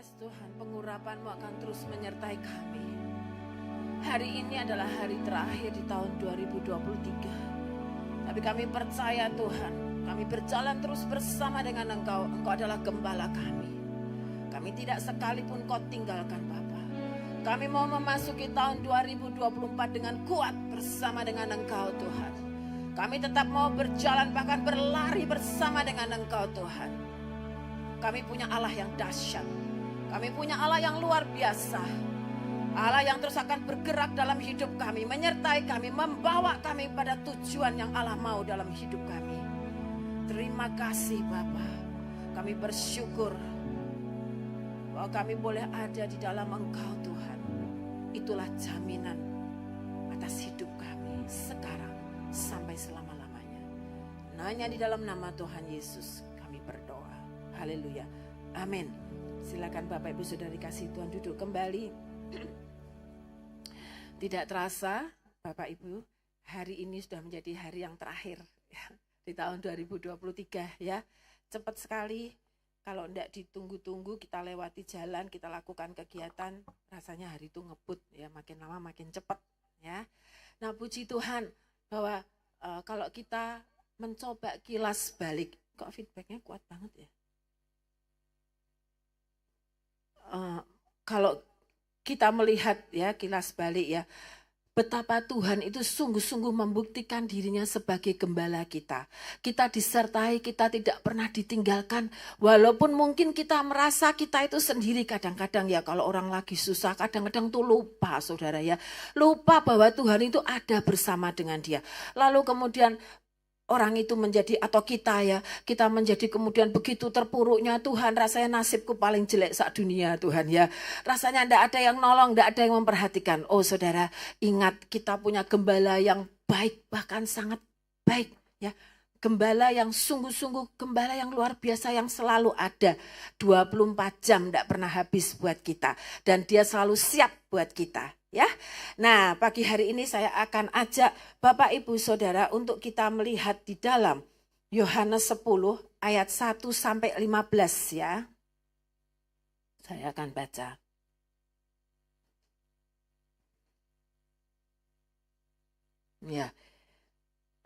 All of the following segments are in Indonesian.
Yes Tuhan, pengurapan-Mu akan terus menyertai kami. Hari ini adalah hari terakhir di tahun 2023. Tapi kami percaya Tuhan, kami berjalan terus bersama dengan Engkau. Engkau adalah gembala kami. Kami tidak sekalipun Kau tinggalkan Bapa. Kami mau memasuki tahun 2024 dengan kuat bersama dengan Engkau Tuhan. Kami tetap mau berjalan bahkan berlari bersama dengan Engkau Tuhan. Kami punya Allah yang dahsyat. Kami punya Allah yang luar biasa. Allah yang terus akan bergerak dalam hidup kami, menyertai kami, membawa kami pada tujuan yang Allah mau dalam hidup kami. Terima kasih Bapa. Kami bersyukur bahwa kami boleh ada di dalam Engkau Tuhan. Itulah jaminan atas hidup kami sekarang sampai selama-lamanya. Hanya di dalam nama Tuhan Yesus kami berdoa. Haleluya. Amin. Silakan Bapak Ibu Saudara kasih Tuhan duduk kembali. Tidak terasa Bapak Ibu, hari ini sudah menjadi hari yang terakhir ya, di tahun 2023 ya. Cepat sekali, kalau tidak ditunggu-tunggu kita lewati jalan, kita lakukan kegiatan, rasanya hari itu ngebut ya, makin lama makin cepat ya. Nah puji Tuhan bahwa kalau kita mencoba kilas balik, kok feedbacknya kuat banget ya. Kalau kita melihat ya kilas balik ya, betapa Tuhan itu sungguh-sungguh membuktikan dirinya sebagai gembala kita. Kita disertai, kita tidak pernah ditinggalkan. Walaupun mungkin kita merasa kita itu sendiri kadang-kadang ya, kalau orang lagi susah kadang-kadang tuh lupa saudara ya. Lupa bahwa Tuhan itu ada bersama dengan dia. Lalu kemudian orang itu menjadi, atau kita ya, kita menjadi kemudian begitu terpuruknya, Tuhan rasanya nasibku paling jelek saat dunia Tuhan ya. Rasanya tidak ada yang nolong, tidak ada yang memperhatikan. Oh saudara, ingat kita punya gembala yang baik, bahkan sangat baik ya. Gembala yang sungguh-sungguh, gembala yang luar biasa yang selalu ada. 24 jam tidak pernah habis buat kita. Dan dia selalu siap buat kita. Ya, nah pagi hari ini saya akan ajak Bapak Ibu Saudara untuk kita melihat di dalam Yohanes 10 ayat 1 sampai 15 ya. Saya akan baca. Ya,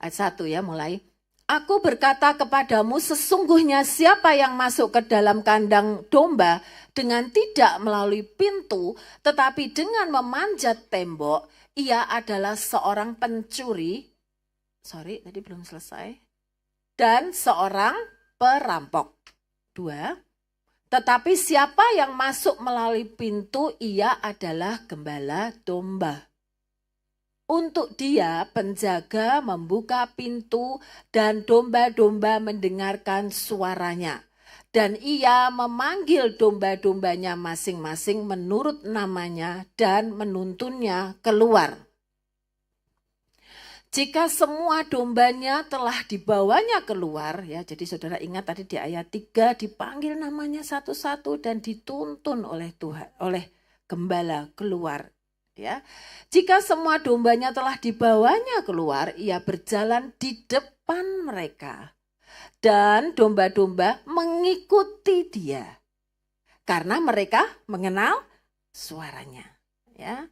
ayat 1 ya mulai. Aku berkata kepadamu, sesungguhnya siapa yang masuk ke dalam kandang domba dengan tidak melalui pintu, tetapi dengan memanjat tembok, ia adalah seorang pencuri. Tadi belum selesai. Dan seorang perampok. 2. Tetapi siapa yang masuk melalui pintu, ia adalah gembala domba. Untuk dia penjaga membuka pintu dan domba-domba mendengarkan suaranya. Dan ia memanggil domba-dombanya masing-masing menurut namanya dan menuntunnya keluar. Jika semua dombanya telah dibawanya keluar, ya, jadi saudara ingat tadi di ayat 3 dipanggil namanya satu-satu dan dituntun oleh Tuhan, oleh gembala keluar. Ya, jika semua dombanya telah dibawanya keluar, ia berjalan di depan mereka. Dan domba-domba mengikuti dia. Karena mereka mengenal suaranya. Ya.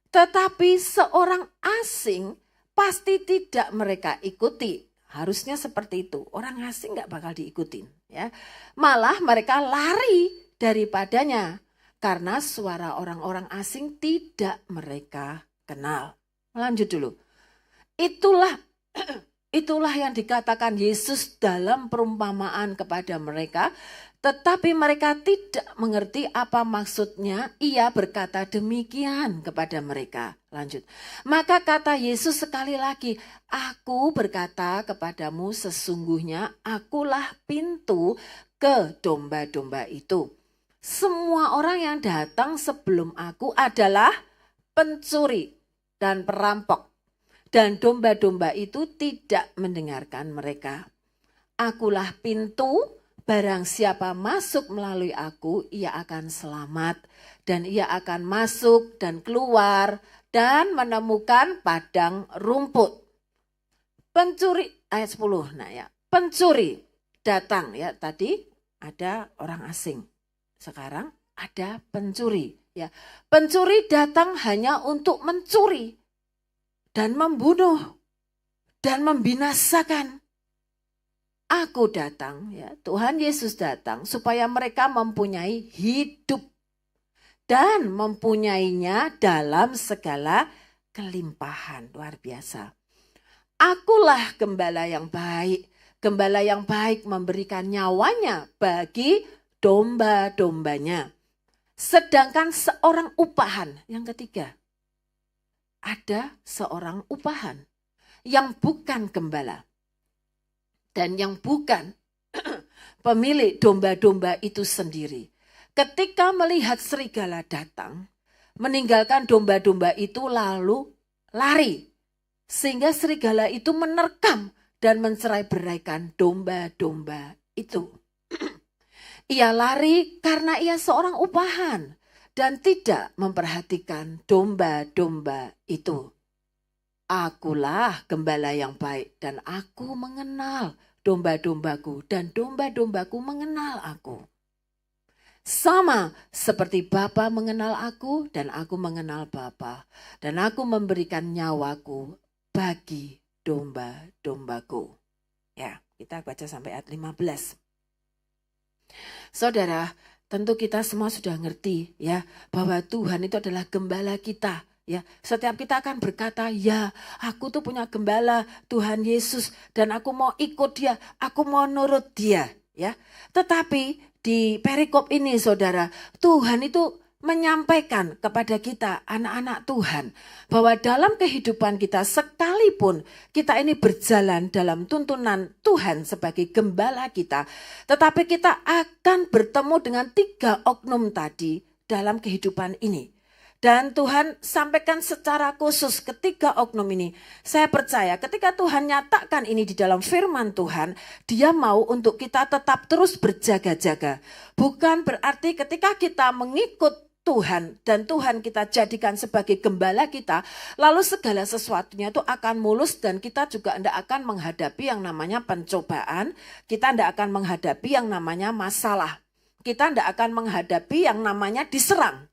Tetapi seorang asing pasti tidak mereka ikuti. Harusnya seperti itu. Orang asing gak bakal diikutin. Ya. Malah mereka lari daripadanya. Karena suara orang-orang asing tidak mereka kenal. Lanjut dulu. Itulah yang dikatakan Yesus dalam perumpamaan kepada mereka. Tetapi mereka tidak mengerti apa maksudnya. Ia berkata demikian kepada mereka. Lanjut. Maka kata Yesus sekali lagi. Aku berkata kepadamu sesungguhnya akulah pintu ke domba-domba itu. Semua orang yang datang sebelum aku adalah pencuri dan perampok. Dan domba-domba itu tidak mendengarkan mereka. Akulah pintu, barang siapa masuk melalui aku, ia akan selamat. Dan ia akan masuk dan keluar dan menemukan padang rumput. Pencuri, ayat 10, nah ya, pencuri datang ya, tadi ada orang asing. Sekarang ada pencuri. Ya, pencuri datang hanya untuk mencuri dan membunuh dan membinasakan. Aku datang, ya, Tuhan Yesus datang supaya mereka mempunyai hidup dan mempunyainya dalam segala kelimpahan. Luar biasa. Akulah gembala yang baik. Gembala yang baik memberikan nyawanya bagi domba-dombanya. Sedangkan seorang upahan, yang ketiga, ada seorang upahan yang bukan gembala dan yang bukan pemilik domba-domba itu sendiri. Ketika melihat serigala datang, meninggalkan domba-domba itu lalu lari. Sehingga serigala itu menerkam dan mencerai-beraikan domba-domba itu. Ia lari karena ia seorang upahan dan tidak memperhatikan domba-domba itu. Akulah gembala yang baik dan aku mengenal domba-dombaku dan domba-dombaku mengenal aku. Sama seperti Bapa mengenal aku dan aku mengenal Bapa. Dan aku memberikan nyawaku bagi domba-dombaku. Ya, kita baca sampai ayat 15. Saudara, tentu kita semua sudah ngerti ya bahwa Tuhan itu adalah gembala kita. Ya, setiap kita akan berkata, ya aku tuh punya gembala Tuhan Yesus dan aku mau ikut dia, aku mau nurut dia. Ya, tetapi di perikop ini saudara, Tuhan itu menyampaikan kepada kita anak-anak Tuhan bahwa dalam kehidupan kita sekalipun kita ini berjalan dalam tuntunan Tuhan sebagai gembala kita, tetapi kita akan bertemu dengan 3 oknum tadi dalam kehidupan ini. Dan Tuhan sampaikan secara khusus ketiga oknum ini. Saya percaya ketika Tuhan nyatakan ini di dalam firman Tuhan, Dia mau untuk kita tetap terus berjaga-jaga. Bukan berarti ketika kita mengikut Tuhan dan Tuhan kita jadikan sebagai gembala kita, lalu segala sesuatunya itu akan mulus dan kita juga tidak akan menghadapi yang namanya pencobaan, kita tidak akan menghadapi yang namanya masalah, kita tidak akan menghadapi yang namanya diserang.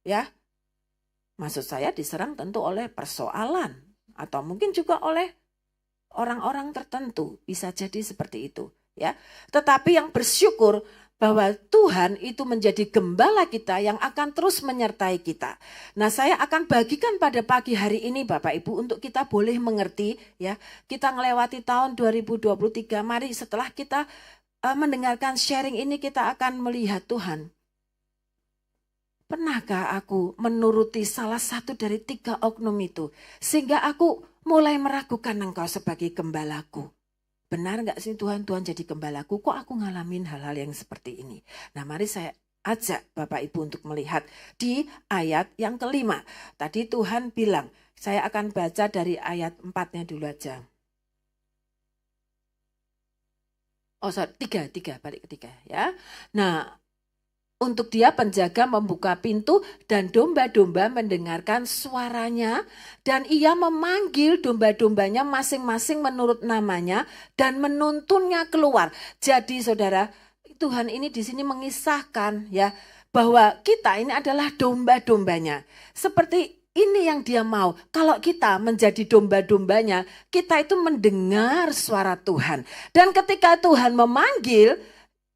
Ya, maksud saya diserang tentu oleh persoalan atau mungkin juga oleh orang-orang tertentu, bisa jadi seperti itu. Ya, tetapi yang bersyukur bahwa Tuhan itu menjadi gembala kita yang akan terus menyertai kita. Nah, saya akan bagikan pada pagi hari ini Bapak Ibu untuk kita boleh mengerti ya. Kita melewati tahun 2023, mari setelah kita mendengarkan sharing ini kita akan melihat Tuhan. Pernahkah aku menuruti salah satu dari 3 oknum itu sehingga aku mulai meragukan Engkau sebagai gembalaku? Benar nggak sih Tuhan jadi gembalaku? Kok aku ngalamin hal-hal yang seperti ini? Nah, mari saya ajak Bapak Ibu untuk melihat di ayat yang kelima. Tadi Tuhan bilang, saya akan baca dari ayat 4-nya dulu aja. Oh, sorry, 3, balik ke 3 ya. Nah, untuk dia penjaga membuka pintu dan domba-domba mendengarkan suaranya dan ia memanggil domba-dombanya masing-masing menurut namanya dan menuntunnya keluar. Jadi saudara, Tuhan ini di sini mengisahkan ya bahwa kita ini adalah domba-dombanya. Seperti ini yang dia mau. Kalau kita menjadi domba-dombanya, kita itu mendengar suara Tuhan. Dan ketika Tuhan memanggil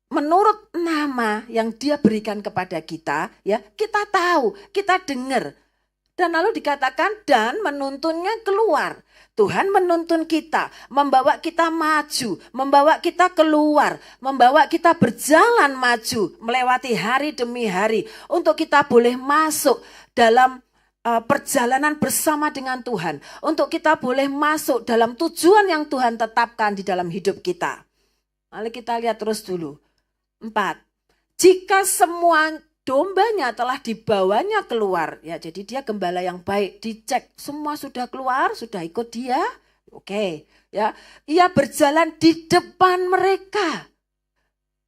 menurut nama yang dia berikan kepada kita, ya kita tahu, kita dengar. Dan lalu dikatakan dan menuntunnya keluar. Tuhan menuntun kita, membawa kita maju, membawa kita keluar, membawa kita berjalan maju, melewati hari demi hari. Untuk kita boleh masuk dalam perjalanan bersama dengan Tuhan. Untuk kita boleh masuk dalam tujuan yang Tuhan tetapkan di dalam hidup kita. Mari kita lihat terus dulu. 4. Jika semua dombanya telah dibawanya keluar, ya jadi dia gembala yang baik, dicek semua sudah keluar, sudah ikut dia, oke, ya ia berjalan di depan mereka.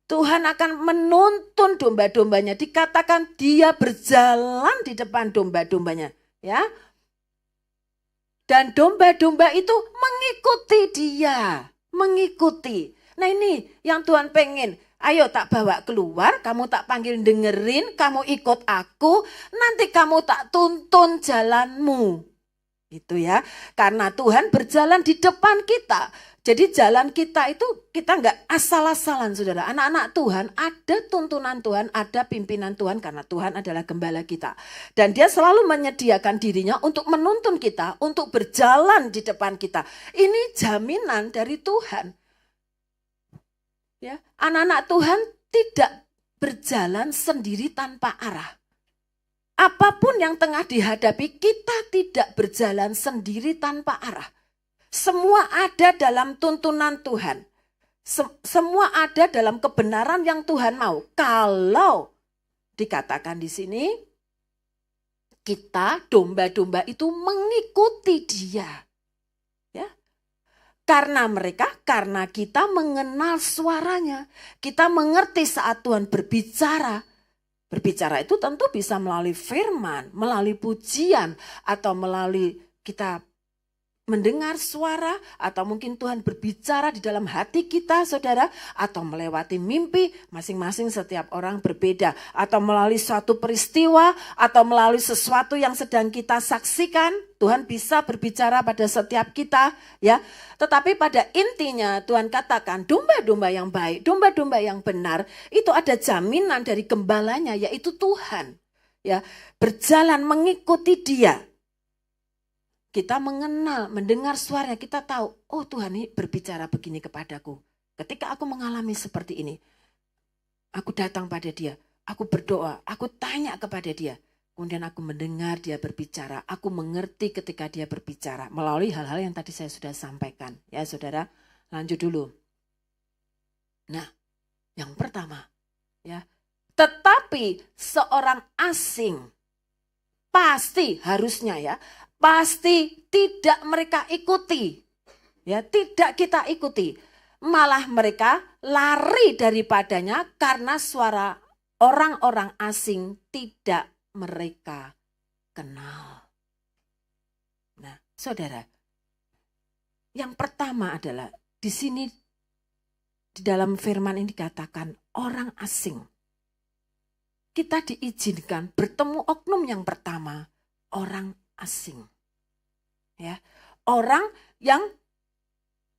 Tuhan akan menuntun domba-dombanya, dikatakan dia berjalan di depan domba-dombanya, ya. Dan domba-domba itu mengikuti dia, mengikuti. Nah ini yang Tuhan pengen. Ayo tak bawa keluar, kamu tak panggil dengerin, kamu ikut aku, nanti kamu tak tuntun jalanmu. Itu ya, karena Tuhan berjalan di depan kita. Jadi jalan kita itu kita nggak asal-asalan saudara. Anak-anak Tuhan ada tuntunan Tuhan, ada pimpinan Tuhan karena Tuhan adalah gembala kita. Dan dia selalu menyediakan dirinya untuk menuntun kita, untuk berjalan di depan kita. Ini jaminan dari Tuhan. Ya, anak-anak Tuhan tidak berjalan sendiri tanpa arah. Apapun yang tengah dihadapi, kita tidak berjalan sendiri tanpa arah. Semua ada dalam tuntunan Tuhan. Semua ada dalam kebenaran yang Tuhan mau. Kalau dikatakan di sini, kita domba-domba itu mengikuti Dia. Ya. Karena kita mengenal suaranya. Kita mengerti saat Tuhan berbicara. Berbicara itu tentu bisa melalui firman, melalui pujian, atau melalui kita mendengar suara, atau mungkin Tuhan berbicara di dalam hati kita, saudara, atau melewati mimpi, masing-masing setiap orang berbeda, atau melalui suatu peristiwa, atau melalui sesuatu yang sedang kita saksikan, Tuhan bisa berbicara pada setiap kita, ya. Tetapi pada intinya Tuhan katakan domba-domba yang baik, domba-domba yang benar, itu ada jaminan dari gembalanya, yaitu Tuhan, ya, berjalan mengikuti Dia. Kita mengenal, mendengar suaranya, kita tahu, oh Tuhan ini berbicara begini kepadaku. Ketika aku mengalami seperti ini, aku datang pada Dia, aku berdoa, aku tanya kepada Dia. Kemudian aku mendengar Dia berbicara, aku mengerti ketika Dia berbicara. Melalui hal-hal yang tadi saya sudah sampaikan. Ya saudara, lanjut dulu. Nah, yang pertama, ya, tetapi seorang asing, pasti harusnya ya, pasti tidak mereka ikuti. Ya, tidak kita ikuti. Malah mereka lari daripadanya karena suara orang-orang asing tidak mereka kenal. Nah, saudara, yang pertama adalah di sini di dalam firman ini dikatakan orang asing. Kita diizinkan bertemu oknum yang pertama, orang asing. Ya, orang yang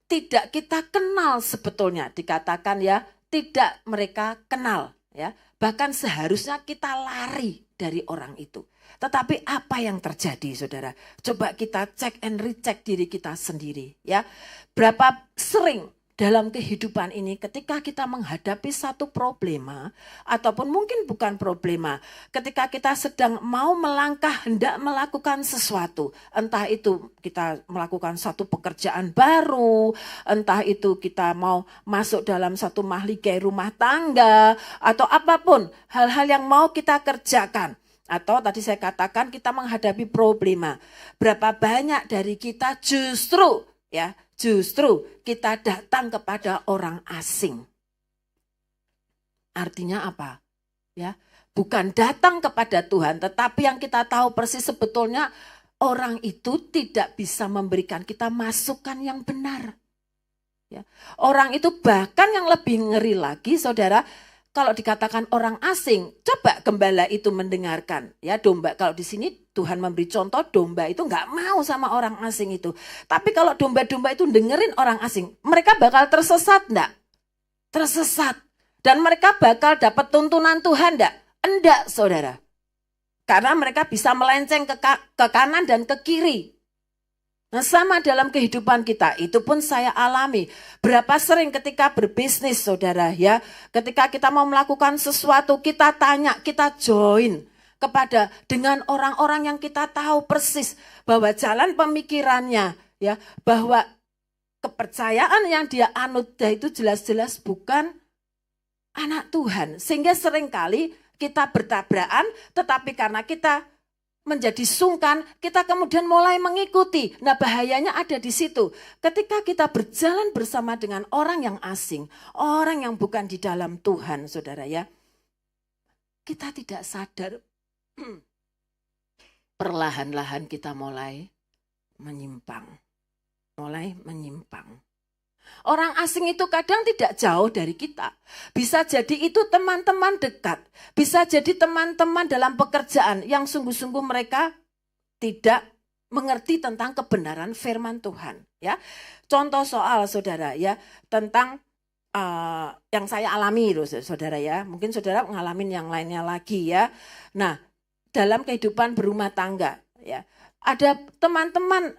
tidak kita kenal sebetulnya, dikatakan ya, tidak mereka kenal, ya. Bahkan seharusnya kita lari dari orang itu. Tetapi apa yang terjadi, saudara? Coba kita cek and recheck diri kita sendiri, ya. Berapa sering dalam kehidupan ini ketika kita menghadapi satu problema ataupun mungkin bukan problema, ketika kita sedang mau melangkah hendak melakukan sesuatu, entah itu kita melakukan satu pekerjaan baru, entah itu kita mau masuk dalam satu mahligai rumah tangga atau apapun hal-hal yang mau kita kerjakan. Atau tadi saya katakan kita menghadapi problema. Berapa banyak dari kita justru kita datang kepada orang asing. Artinya apa? Ya, bukan datang kepada Tuhan, tetapi yang kita tahu persis sebetulnya orang itu tidak bisa memberikan kita masukan yang benar. Ya. Orang itu bahkan yang lebih ngeri lagi, saudara, kalau dikatakan orang asing, coba gembala itu mendengarkan. Ya, domba, kalau di sini Tuhan memberi contoh, domba itu nggak mau sama orang asing itu. Tapi kalau domba-domba itu dengerin orang asing, mereka bakal tersesat enggak? Tersesat. Dan mereka bakal dapat tuntunan Tuhan enggak? Enggak, saudara. Karena mereka bisa melenceng ke kanan dan ke kiri. Nah, sama dalam kehidupan kita, itu pun saya alami. Berapa sering ketika berbisnis, saudara, ya, ketika kita mau melakukan sesuatu, kita tanya, kita join kepada dengan orang-orang yang kita tahu persis bahwa jalan pemikirannya, ya, bahwa kepercayaan yang dia anut itu jelas-jelas bukan anak Tuhan. Sehingga seringkali kita bertabrakan, tetapi karena kita menjadi sungkan, kita kemudian mulai mengikuti. Nah, bahayanya ada di situ. Ketika kita berjalan bersama dengan orang yang asing, orang yang bukan di dalam Tuhan, saudara, ya, kita tidak sadar, perlahan-lahan kita mulai menyimpang. Orang asing itu kadang tidak jauh dari kita. Bisa jadi itu teman-teman dekat. Bisa jadi teman-teman dalam pekerjaan yang sungguh-sungguh mereka tidak mengerti tentang kebenaran firman Tuhan. Ya, contoh soal saudara ya tentang yang saya alami loh saudara ya. Mungkin saudara ngalamin yang lainnya lagi ya. Nah, dalam kehidupan berumah tangga ya, ada teman-teman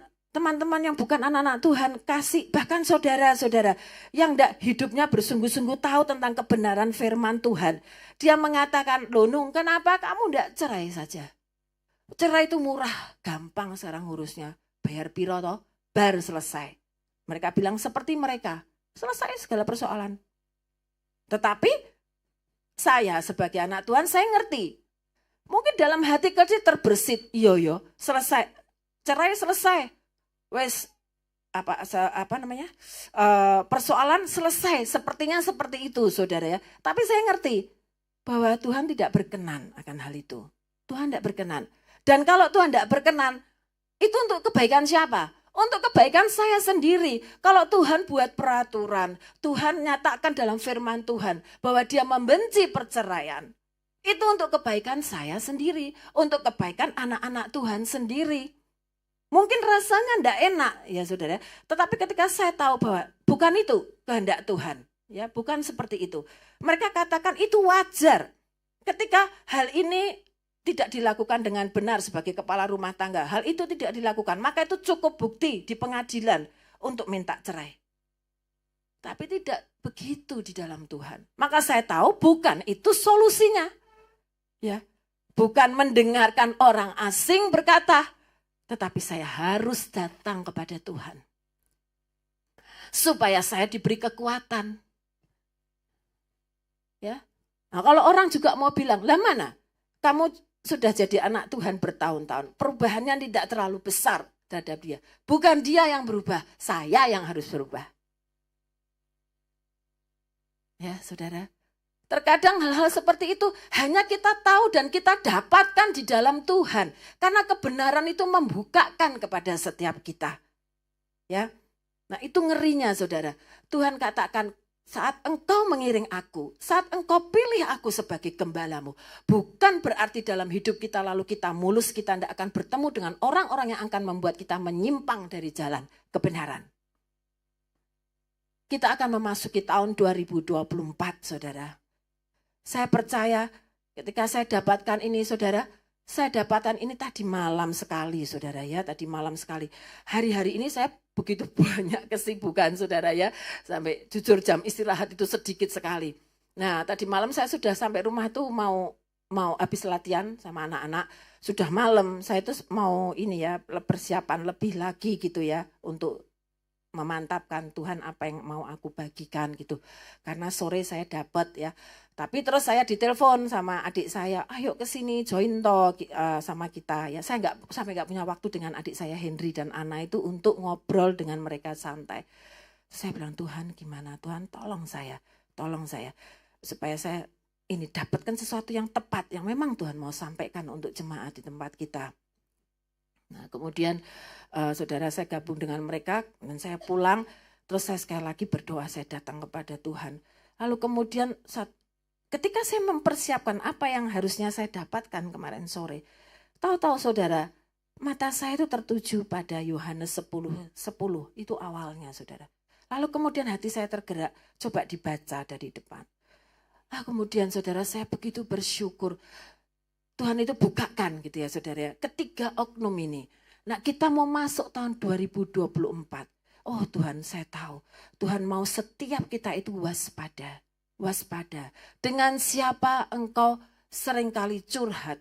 yang bukan anak-anak Tuhan kasih, bahkan saudara-saudara yang enggak hidupnya bersungguh-sungguh tahu tentang kebenaran firman Tuhan. Dia mengatakan, loh Nung, kenapa kamu enggak cerai saja? Cerai itu murah, gampang sekarang ngurusnya. Bayar piro toh, bar selesai. Mereka bilang seperti mereka, selesai segala persoalan. Tetapi saya sebagai anak Tuhan, saya ngerti. Mungkin dalam hati kecil terbersit, yo, selesai. Cerai selesai. Wes apa namanya? Persoalan selesai, sepertinya seperti itu saudara ya. Tapi saya ngerti bahwa Tuhan tidak berkenan akan hal itu. Tuhan tidak berkenan. Dan kalau Tuhan tidak berkenan, itu untuk kebaikan siapa? Untuk kebaikan saya sendiri. Kalau Tuhan buat peraturan, Tuhan nyatakan dalam firman Tuhan bahwa dia membenci perceraian. Itu untuk kebaikan saya sendiri, untuk kebaikan anak-anak Tuhan sendiri. Mungkin rasanya tidak enak ya saudara, tetapi ketika saya tahu bahwa bukan itu kehendak Tuhan, ya bukan seperti itu. Mereka katakan itu wajar. Ketika hal ini tidak dilakukan dengan benar sebagai kepala rumah tangga, hal itu tidak dilakukan, maka itu cukup bukti di pengadilan untuk minta cerai. Tapi tidak begitu di dalam Tuhan. Maka saya tahu bukan itu solusinya. Ya, bukan mendengarkan orang asing berkata, tetapi saya harus datang kepada Tuhan. Supaya saya diberi kekuatan. Ya. Nah, kalau orang juga mau bilang, lah mana? Kamu sudah jadi anak Tuhan bertahun-tahun. Perubahannya tidak terlalu besar terhadap dia. Bukan dia yang berubah, saya yang harus berubah. Ya, saudara. Terkadang hal-hal seperti itu hanya kita tahu dan kita dapatkan di dalam Tuhan. Karena kebenaran itu membukakan kepada setiap kita. Ya. Nah, itu ngerinya saudara. Tuhan katakan, saat engkau mengiring aku, saat engkau pilih aku sebagai gembalamu, bukan berarti dalam hidup kita lalu kita mulus, kita tidak akan bertemu dengan orang-orang yang akan membuat kita menyimpang dari jalan kebenaran. Kita akan memasuki tahun 2024, saudara. Saya percaya ketika saya dapatkan ini, saudara, saya dapatkan ini tadi malam sekali, saudara ya, tadi malam sekali. Hari-hari ini saya begitu banyak kesibukan, saudara ya, sampai jujur jam istirahat itu sedikit sekali. Nah, tadi malam saya sudah sampai rumah tuh mau habis latihan sama anak-anak, sudah malam. Saya tuh mau ini ya, persiapan lebih lagi gitu ya untuk memantapkan Tuhan apa yang mau aku bagikan gitu. Karena sore saya dapat ya. Tapi terus saya ditelepon sama adik saya, ayo ke sini join toh sama kita ya. Saya sampai nggak punya waktu dengan adik saya Henry dan Ana itu untuk ngobrol dengan mereka santai. Saya bilang, Tuhan gimana? Tuhan tolong saya supaya saya ini dapatkan sesuatu yang tepat yang memang Tuhan mau sampaikan untuk jemaat di tempat kita. Nah, kemudian saudara saya gabung dengan mereka dan saya pulang, terus saya sekali lagi berdoa, saya datang kepada Tuhan. Lalu kemudian ketika saya mempersiapkan apa yang harusnya saya dapatkan kemarin sore, tahu-tahu saudara, mata saya itu tertuju pada Yohanes 10, itu awalnya saudara. Lalu kemudian hati saya tergerak, coba dibaca dari depan. Kemudian saudara saya begitu bersyukur, Tuhan itu bukakan gitu ya saudara ya, ketiga oknum ini. Nah kita mau masuk tahun 2024. Oh Tuhan saya tahu, Tuhan mau setiap kita itu waspada. Dengan siapa engkau seringkali curhat.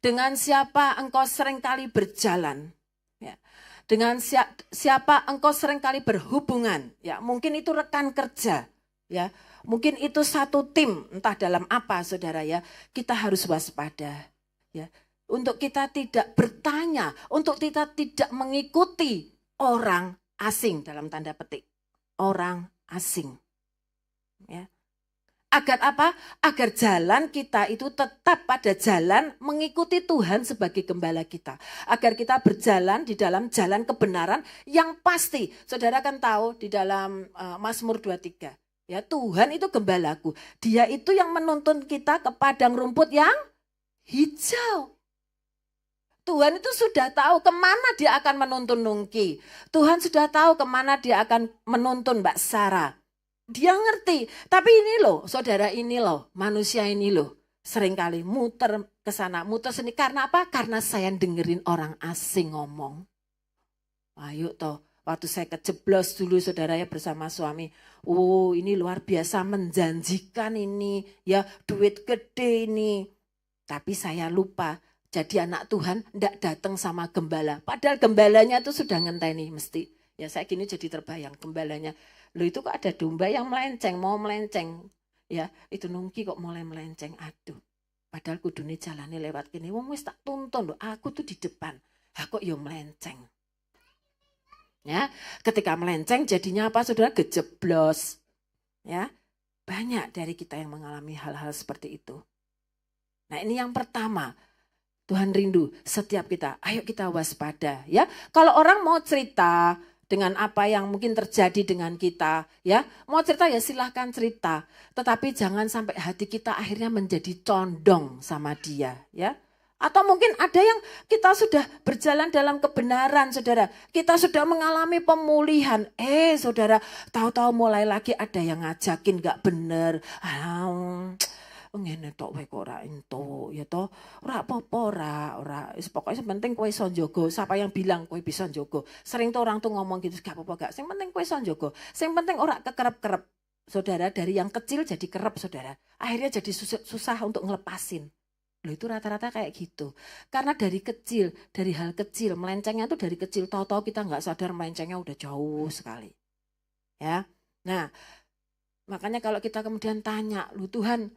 Dengan siapa engkau seringkali berjalan. Ya. Dengan siapa engkau seringkali berhubungan. Ya, mungkin itu rekan kerja. Ya. Mungkin itu satu tim, entah dalam apa saudara ya, kita harus waspada. Ya. Untuk kita tidak bertanya, untuk kita tidak mengikuti orang asing dalam tanda petik. Orang asing. Ya. Agar apa? Agar jalan kita itu tetap pada jalan mengikuti Tuhan sebagai gembala kita. Agar kita berjalan di dalam jalan kebenaran yang pasti. Saudara kan tahu di dalam Mazmur 23. Ya, Tuhan itu gembalaku. Dia itu yang menuntun kita ke padang rumput yang hijau. Tuhan itu sudah tahu kemana dia akan menuntun Nungki. Tuhan sudah tahu kemana dia akan menuntun Mbak Sarah. Dia ngerti, tapi ini loh, saudara ini loh, manusia ini loh, seringkali muter ke sana, muter sini. Karena apa? Karena saya dengerin orang asing ngomong. Ayo toh, waktu saya kejeblos dulu saudara ya bersama suami. Oh ini luar biasa menjanjikan ini, ya duit gede ini. Tapi saya lupa, jadi anak Tuhan ndak datang sama gembala. Padahal gembalanya tuh sudah ngenteni mesti. Ya saya gini jadi terbayang gembalanya. Loh itu kok ada domba yang melenceng, mau melenceng. Ya, itu Nungki kok mulai melenceng. Aduh. Padahal kudune jalane lewat kene. Wong wis tak tuntun loh, aku tuh di depan. Kok yo melenceng. Ya, ketika melenceng jadinya apa Saudara? Gejeblos. Ya. Banyak dari kita yang mengalami hal-hal seperti itu. Nah, ini yang pertama. Tuhan rindu setiap kita. Ayo kita waspada, ya. Kalau orang mau cerita dengan apa yang mungkin terjadi dengan kita, ya. Mau cerita ya silahkan cerita. Tetapi jangan sampai hati kita akhirnya menjadi condong sama dia, ya. Atau mungkin ada yang kita sudah berjalan dalam kebenaran, saudara. Kita sudah mengalami pemulihan. Saudara, tahu-tahu mulai lagi ada yang ngajakin gak bener. Ngene tok wae kok ora entuk ya toh. Ora apa-apa ora. Pokoke sing penting kowe iso njogo. Siapa yang bilang kowe bisa njogo? Sering tuh orang tuh ngomong gitu, gak apa-apa gak. Sing penting kowe iso njogo. Sing penting ora kekerep-kerep. Saudara, dari yang kecil jadi kerep, saudara. Akhirnya jadi susah untuk ngelepasin. Loh itu rata-rata kayak gitu. Karena dari kecil, dari hal kecil, melencengnya tuh dari kecil. Tahu-tahu kita nggak sadar melencengnya udah jauh sekali. Ya. Nah, makanya kalau kita kemudian tanya, lu Tuhan,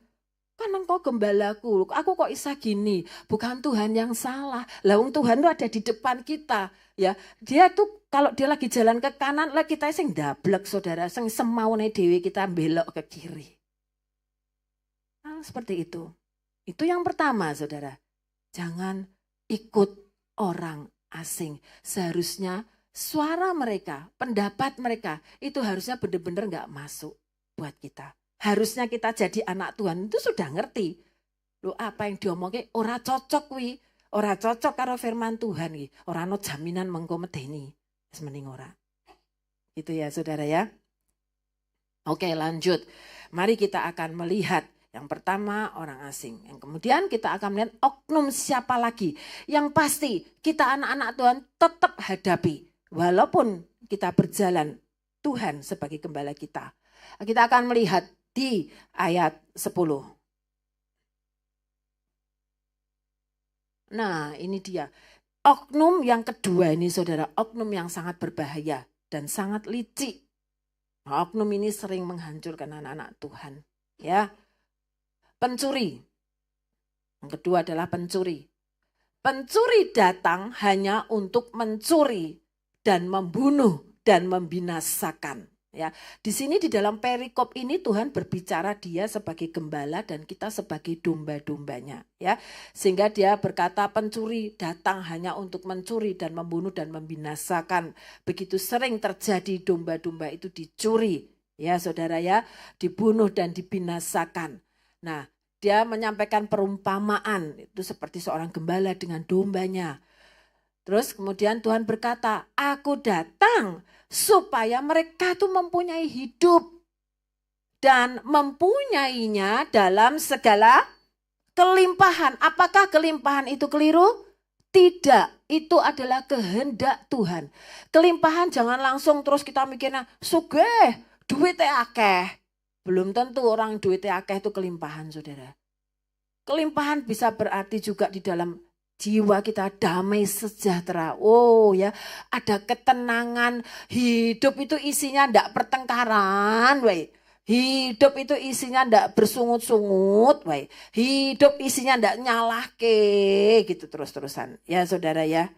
kan engkau gembalaku, aku kok bisa gini? Bukan Tuhan yang salah. Lah Tuhan tuh ada di depan kita, ya. Dia tuh kalau dia lagi jalan ke kanan, lah kita sing dablek saudara, sing semaune dhewe kita belok ke kiri. Nah, seperti itu. Itu yang pertama, saudara. Jangan ikut orang asing. Seharusnya suara mereka, pendapat mereka, itu harusnya benar-benar gak masuk buat kita. Harusnya kita jadi anak Tuhan itu sudah ngerti. Loh apa yang diomongke ora cocok wi, ora cocok karo firman Tuhan wi, ora ono jaminan mengko medeni. Wis mending ora. Itu ya saudara ya. Oke lanjut. Mari kita akan melihat yang pertama orang asing. Yang kemudian kita akan melihat oknum siapa lagi. Yang pasti kita anak-anak Tuhan tetap hadapi. Walaupun kita berjalan Tuhan sebagai gembala kita. Kita akan melihat di ayat 10. Nah ini dia. Oknum yang kedua ini saudara. Oknum yang sangat berbahaya dan sangat licik. Nah, oknum ini sering menghancurkan anak-anak Tuhan. Ya, pencuri. Yang kedua adalah pencuri. Pencuri datang hanya untuk mencuri dan membunuh dan membinasakan. Ya, di sini di dalam perikop ini Tuhan berbicara dia sebagai gembala dan kita sebagai domba-dombanya, ya. Sehingga dia berkata pencuri datang hanya untuk mencuri dan membunuh dan membinasakan. Begitu sering terjadi domba-domba itu dicuri, ya saudara ya, dibunuh dan dibinasakan. Nah, dia menyampaikan perumpamaan itu seperti seorang gembala dengan dombanya. Terus kemudian Tuhan berkata, aku datang supaya mereka tuh mempunyai hidup dan mempunyainya dalam segala kelimpahan. Apakah kelimpahan itu keliru? Tidak, itu adalah kehendak Tuhan. Kelimpahan jangan langsung terus kita mikirnya, sugih, duitnya akeh. Belum tentu orang duitnya akeh itu kelimpahan, saudara. Kelimpahan bisa berarti juga di dalam jiwa kita damai sejahtera. Oh ya, ada ketenangan. Hidup itu isinya ndak pertengkaran, wey. Hidup itu isinya ndak bersungut-sungut, wey. Hidup isinya ndak nyalahke, gitu terus-terusan. Ya saudara ya,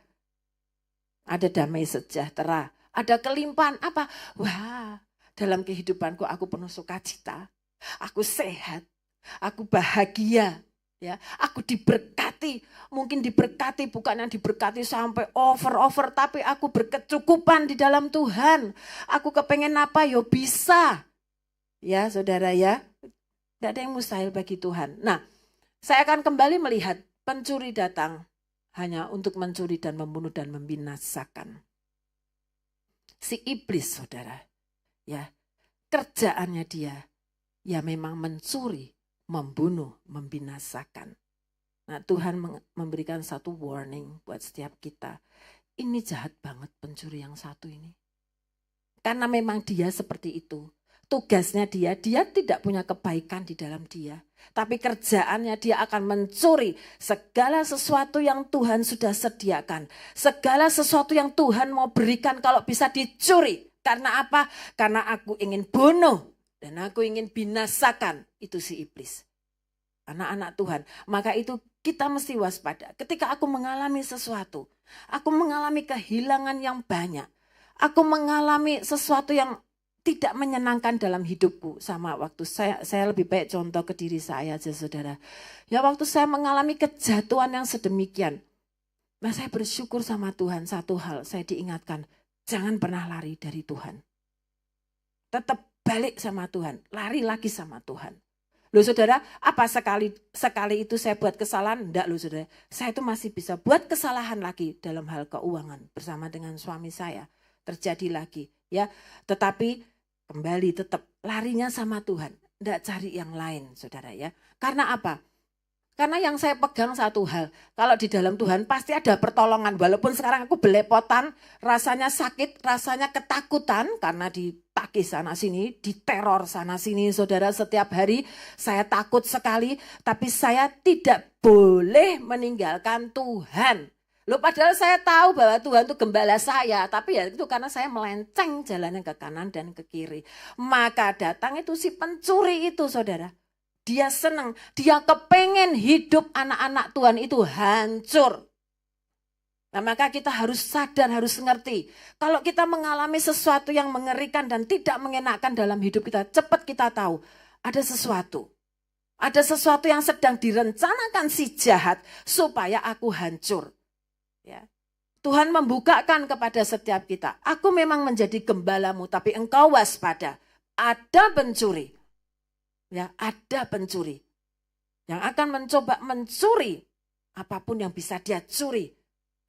ada damai sejahtera. Ada kelimpahan apa? Wah, dalam kehidupanku aku penuh sukacita. Aku sehat, aku bahagia, ya, aku diberkati. Mungkin diberkati bukan yang diberkati sampai over, tapi aku berkecukupan di dalam Tuhan. Aku kepengen apa, yo bisa. Ya, saudara ya, tidak ada yang mustahil bagi Tuhan. Nah, saya akan kembali melihat pencuri datang hanya untuk mencuri dan membunuh dan membinasakan. Si iblis, saudara, ya, kerjaannya dia, ya memang mencuri, membunuh, membinasakan. Nah, Tuhan memberikan satu warning buat setiap kita. Ini jahat banget pencuri yang satu ini. Karena memang dia seperti itu. Tugasnya dia tidak punya kebaikan di dalam dia. Tapi kerjaannya dia akan mencuri segala sesuatu yang Tuhan sudah sediakan. Segala sesuatu yang Tuhan mau berikan kalau bisa dicuri. Karena apa? Karena aku ingin bunuh dan aku ingin binasakan. Itu si iblis. Anak-anak Tuhan. Maka itu kita mesti waspada. Ketika aku mengalami sesuatu, aku mengalami kehilangan yang banyak. Aku mengalami sesuatu yang tidak menyenangkan dalam hidupku. Sama waktu saya lebih baik contoh ke diri saya aja, saudara. Ya, waktu saya mengalami kejatuhan yang sedemikian. Nah, saya bersyukur sama Tuhan satu hal, saya diingatkan, jangan pernah lari dari Tuhan. Tetap balik sama Tuhan, lari lagi sama Tuhan. Loh saudara, apa sekali itu saya buat kesalahan? Enggak loh saudara, saya itu masih bisa buat kesalahan lagi dalam hal keuangan bersama dengan suami saya. Terjadi lagi ya, tetapi kembali tetap larinya sama Tuhan, enggak cari yang lain saudara ya. Karena apa? Karena yang saya pegang satu hal, kalau di dalam Tuhan pasti ada pertolongan. Walaupun sekarang aku belepotan, rasanya sakit, rasanya ketakutan karena ditagih sana sini, diteror sana sini saudara setiap hari. Saya takut sekali, tapi saya tidak boleh meninggalkan Tuhan. Loh padahal saya tahu bahwa Tuhan itu gembala saya, tapi ya itu karena saya melenceng jalannya ke kanan dan ke kiri. Maka datang itu si pencuri itu saudara. Dia senang, dia kepengen hidup anak-anak Tuhan itu hancur. Nah maka kita harus sadar, harus ngerti. Kalau kita mengalami sesuatu yang mengerikan dan tidak mengenakan dalam hidup kita, cepat kita tahu ada sesuatu. Ada sesuatu yang sedang direncanakan si jahat supaya aku hancur. Ya. Tuhan membukakan kepada setiap kita. Aku memang menjadi gembalamu, tapi engkau waspada. Ada pencuri. Ya, ada pencuri yang akan mencoba mencuri apapun yang bisa dia curi.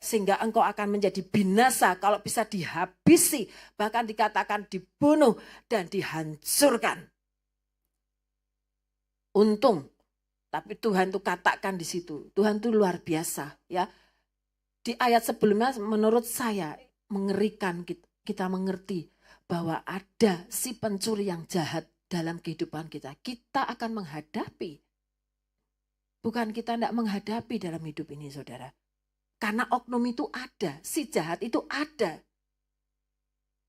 Sehingga engkau akan menjadi binasa kalau bisa dihabisi. Bahkan dikatakan dibunuh dan dihancurkan. Untung. Tapi Tuhan tuh katakan di situ. Tuhan tuh luar biasa. Ya. Di ayat sebelumnya menurut saya mengerikan kita mengerti bahwa ada si pencuri yang jahat dalam kehidupan kita. Kita akan menghadapi. Bukan kita tidak menghadapi dalam hidup ini saudara. Karena oknum itu ada, si jahat itu ada.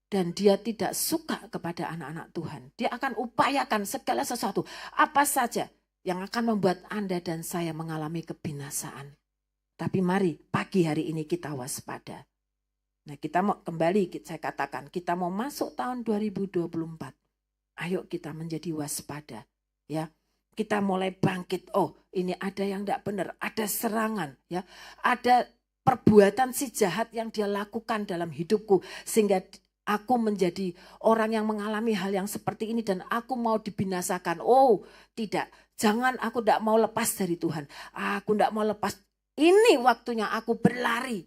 Dan dia tidak suka kepada anak-anak Tuhan. Dia akan upayakan segala sesuatu. Apa saja yang akan membuat Anda dan saya mengalami kebinasaan. Tapi mari pagi hari ini kita waspada. Nah kita mau kembali, saya katakan kita mau masuk tahun 2024. Ayo kita menjadi waspada. Ya, kita mulai bangkit. Oh ini ada yang tidak benar, ada serangan. Ya, ada perbuatan si jahat yang dia lakukan dalam hidupku. Sehingga aku menjadi orang yang mengalami hal yang seperti ini dan aku mau dibinasakan. Oh tidak, jangan, aku tidak mau lepas dari Tuhan. Aku tidak mau lepas. Ini waktunya aku berlari.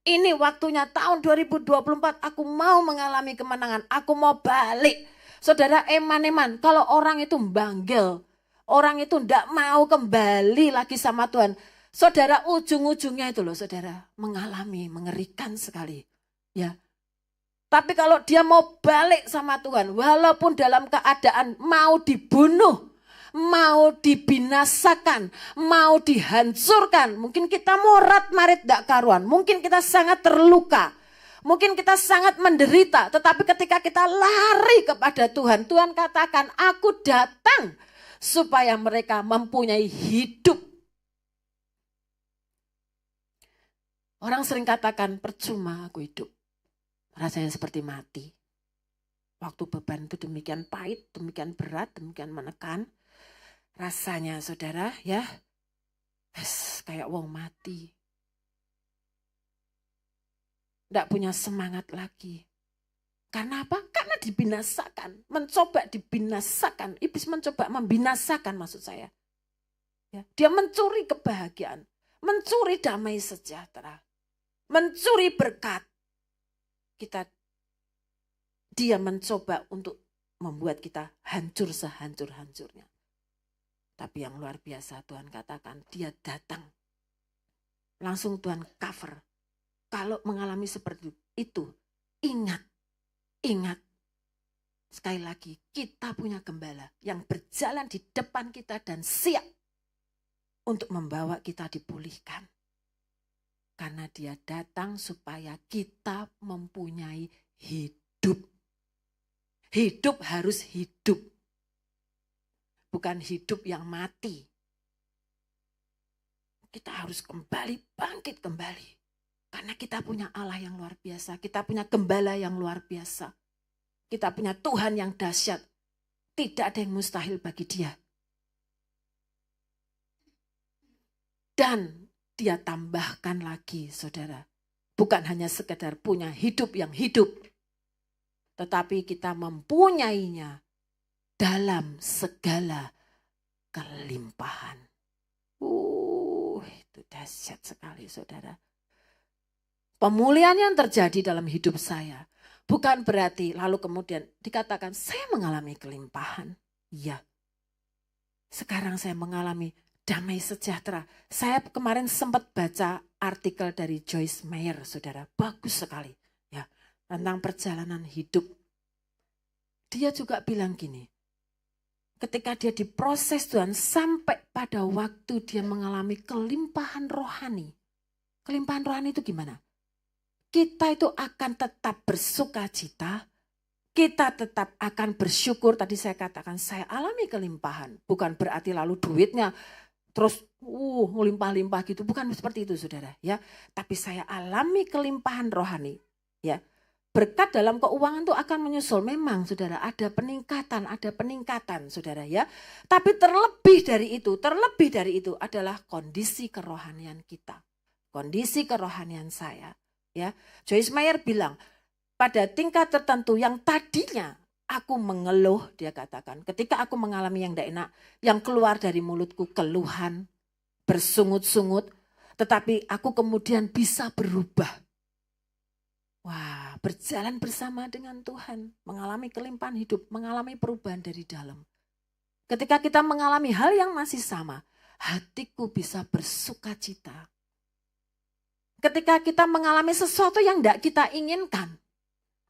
Ini waktunya tahun 2024 aku mau mengalami kemenangan. Aku mau balik. Saudara eman-eman, kalau orang itu banggel, orang itu tidak mau kembali lagi sama Tuhan. Saudara ujung-ujungnya itu loh saudara, mengalami mengerikan sekali. Ya. Tapi kalau dia mau balik sama Tuhan, walaupun dalam keadaan mau dibunuh, mau dibinasakan, mau dihancurkan. Mungkin kita murat marit dak karuan, mungkin kita sangat terluka. Mungkin kita sangat menderita, tetapi ketika kita lari kepada Tuhan, Tuhan katakan, aku datang supaya mereka mempunyai hidup. Orang sering katakan, percuma aku hidup. Rasanya seperti mati. Waktu beban itu demikian pahit, demikian berat, demikian menekan. Rasanya saudara ya, kayak wong mati. Tidak punya semangat lagi. Karena apa? Karena dibinasakan. Mencoba dibinasakan. Iblis mencoba membinasakan maksud saya. Ya, dia mencuri kebahagiaan. Mencuri damai sejahtera. Mencuri berkat. Dia mencoba untuk membuat kita hancur sehancur-hancurnya. Tapi yang luar biasa Tuhan katakan, dia datang. Langsung Tuhan cover. Kalau mengalami seperti itu, ingat. Sekali lagi, kita punya gembala yang berjalan di depan kita dan siap untuk membawa kita dipulihkan. Karena dia datang supaya kita mempunyai hidup. Hidup harus hidup. Bukan hidup yang mati. Kita harus kembali, bangkit kembali. Karena kita punya Allah yang luar biasa. Kita punya gembala yang luar biasa. Kita punya Tuhan yang dahsyat. Tidak ada yang mustahil bagi dia. Dan dia tambahkan lagi, saudara. Bukan hanya sekedar punya hidup yang hidup. Tetapi kita mempunyainya dalam segala kelimpahan. Itu dahsyat sekali, saudara. Pemulihan yang terjadi dalam hidup saya bukan berarti lalu kemudian dikatakan saya mengalami kelimpahan. Iya. Sekarang saya mengalami damai sejahtera. Saya kemarin sempat baca artikel dari Joyce Meyer, saudara. Bagus sekali. Ya, tentang perjalanan hidup. Dia juga bilang gini, ketika dia diproses Tuhan sampai pada waktu dia mengalami kelimpahan rohani. Kelimpahan rohani itu gimana? Kita itu akan tetap bersuka cita, kita tetap akan bersyukur. Tadi saya katakan saya alami kelimpahan. Bukan berarti lalu duitnya terus melimpah-limpah gitu. Bukan seperti itu saudara. Ya, tapi saya alami kelimpahan rohani. Ya. Berkat dalam keuangan itu akan menyusul. Memang saudara ada peningkatan saudara ya. Tapi terlebih dari itu adalah kondisi kerohanian kita. Kondisi kerohanian saya. Ya, Joyce Meyer bilang pada tingkat tertentu yang tadinya aku mengeluh, dia katakan ketika aku mengalami yang tidak enak, yang keluar dari mulutku keluhan, bersungut-sungut, tetapi aku kemudian bisa berubah. Wah, berjalan bersama dengan Tuhan, mengalami kelimpahan hidup, mengalami perubahan dari dalam. Ketika kita mengalami hal yang masih sama, hatiku bisa bersuka cita. Ketika kita mengalami sesuatu yang tidak kita inginkan,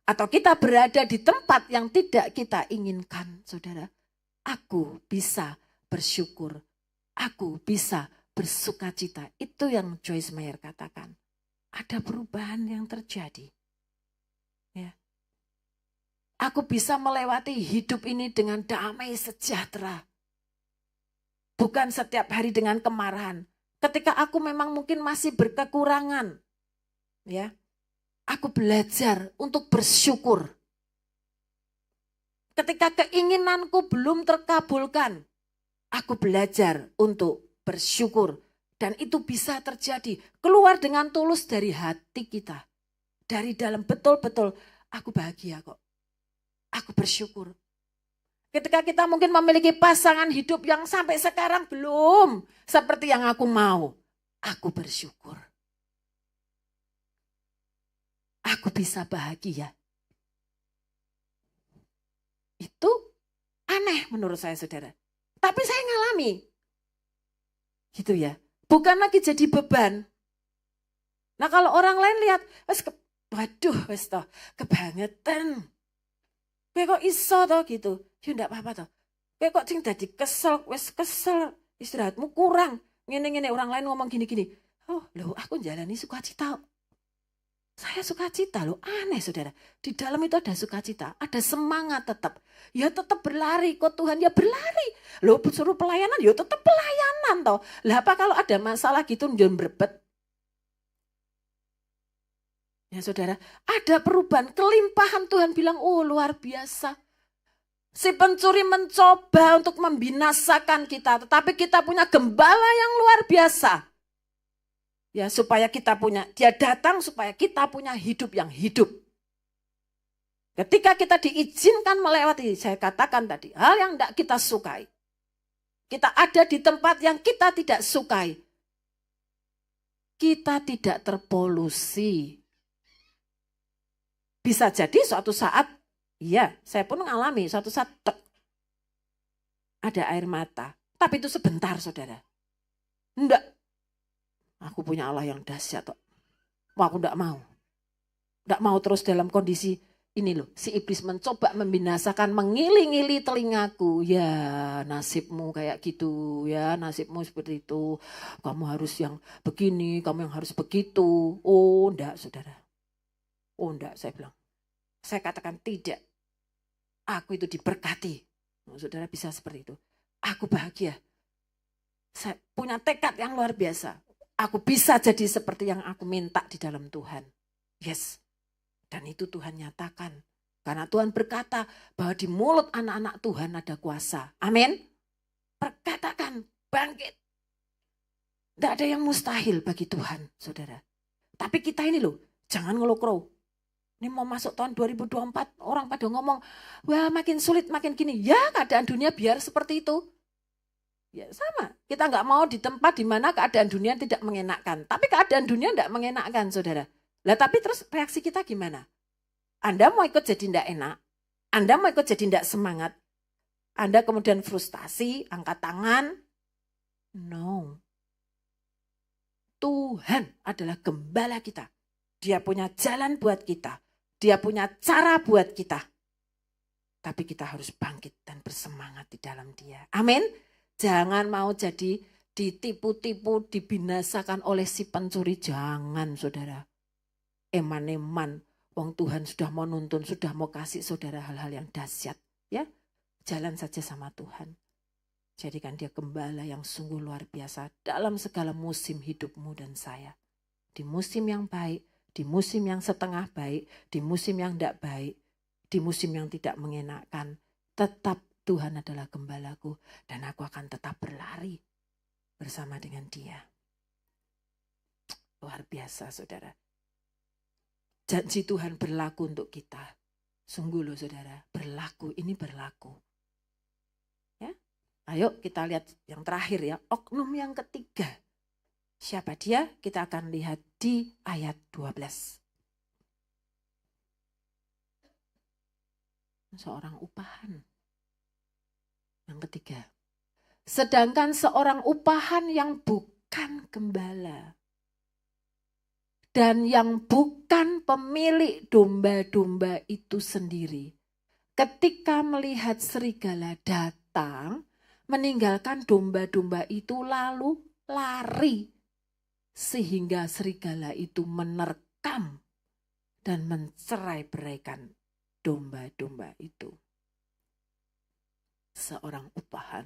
atau kita berada di tempat yang tidak kita inginkan, saudara, aku bisa bersyukur, aku bisa bersuka cita. Itu yang Joyce Meyer katakan. Ada perubahan yang terjadi. Ya. Aku bisa melewati hidup ini dengan damai sejahtera. Bukan setiap hari dengan kemarahan. Ketika aku memang mungkin masih berkekurangan, ya, aku belajar untuk bersyukur. Ketika keinginanku belum terkabulkan, aku belajar untuk bersyukur. Dan itu bisa terjadi, keluar dengan tulus dari hati kita. Dari dalam betul-betul, aku bahagia kok. Aku bersyukur. Ketika kita mungkin memiliki pasangan hidup yang sampai sekarang belum seperti yang aku mau, aku bersyukur. Aku bisa bahagia. Itu aneh menurut saya saudara. Tapi saya ngalami. Gitu ya. Bukan lagi jadi beban. Nah kalau orang lain lihat, waduh wes toh kebangetan. Kowe kok iso toh gitu. Ya enggak apa-apa toh. Kowe kok sing dadi kesel, wes kesel, istirahatmu kurang. Ngene-ngene orang lain ngomong gini-gini. Oh, loh aku jalani sukacita. Saya sukacita loh, aneh saudara. Di dalam itu ada sukacita, ada semangat tetap. Ya tetap berlari, kok Tuhan ya berlari. Loh suruh pelayanan, ya tetap pelayanan toh. Lah apa kalau ada masalah gitu, jangan berbet. Ya saudara, ada perubahan, kelimpahan. Tuhan bilang, oh luar biasa. Si pencuri mencoba untuk membinasakan kita, tetapi kita punya gembala yang luar biasa. Ya, supaya kita punya, dia datang supaya kita punya hidup yang hidup. Ketika kita diizinkan melewati, saya katakan tadi, hal yang tidak kita sukai. Kita ada di tempat yang kita tidak sukai. Kita tidak terpolusi. Bisa jadi suatu saat, iya, saya pun mengalami suatu saat ada air mata. Tapi itu sebentar, saudara. Enggak. Aku punya Allah yang dahsyat. Aku enggak mau. Enggak mau terus dalam kondisi ini loh. Si iblis mencoba membinasakan, mengili-ngili telingaku. Ya nasibmu kayak gitu. Ya nasibmu seperti itu. Kamu harus yang begini, kamu yang harus begitu. Oh enggak, saudara. Oh enggak, saya bilang. Saya katakan tidak. Aku itu diberkati. Saudara bisa seperti itu. Aku bahagia. Saya punya tekad yang luar biasa. Aku bisa jadi seperti yang aku minta di dalam Tuhan. Yes. Dan itu Tuhan nyatakan. Karena Tuhan berkata bahwa di mulut anak-anak Tuhan ada kuasa. Amin. Perkatakan, bangkit. Tidak ada yang mustahil bagi Tuhan, saudara. Tapi kita ini loh, jangan ngelokro. Ini mau masuk tahun 2024, orang pada ngomong, wah makin sulit, makin gini. Ya keadaan dunia biar seperti itu. Ya sama, kita nggak mau di tempat di mana keadaan dunia tidak mengenakkan. Tapi keadaan dunia tidak mengenakkan, saudara. Lah tapi terus reaksi kita gimana? Anda mau ikut jadi tidak enak? Anda mau ikut jadi tidak semangat? Anda kemudian frustasi, angkat tangan? No. Tuhan adalah gembala kita. Dia punya jalan buat kita. Dia punya cara buat kita. Tapi kita harus bangkit dan bersemangat di dalam Dia. Amin. Jangan mau jadi ditipu-tipu, dibinasakan oleh si pencuri. Jangan, saudara. Eman-eman. Wong Tuhan sudah mau nuntun, sudah mau kasih saudara hal-hal yang dahsyat. Ya, jalan saja sama Tuhan. Jadikan Dia gembala yang sungguh luar biasa dalam segala musim hidupmu dan saya. Di musim yang baik, di musim yang setengah baik, di musim yang tidak baik, di musim yang tidak mengenakkan, tetap Tuhan adalah gembalaku dan aku akan tetap berlari bersama dengan Dia. Luar biasa, saudara. Janji Tuhan berlaku untuk kita. Sungguh loh, saudara, berlaku, ini berlaku. Ya, ayo kita lihat yang terakhir ya, oknum yang ketiga. Siapa dia? Kita akan lihat di ayat 12. Seorang upahan. Yang ketiga. Sedangkan seorang upahan yang bukan gembala. Dan yang bukan pemilik domba-domba itu sendiri. Ketika melihat serigala datang, meninggalkan domba-domba itu lalu lari. Sehingga serigala itu menerkam dan mencerai-beraikan domba-domba itu. Seorang upahan,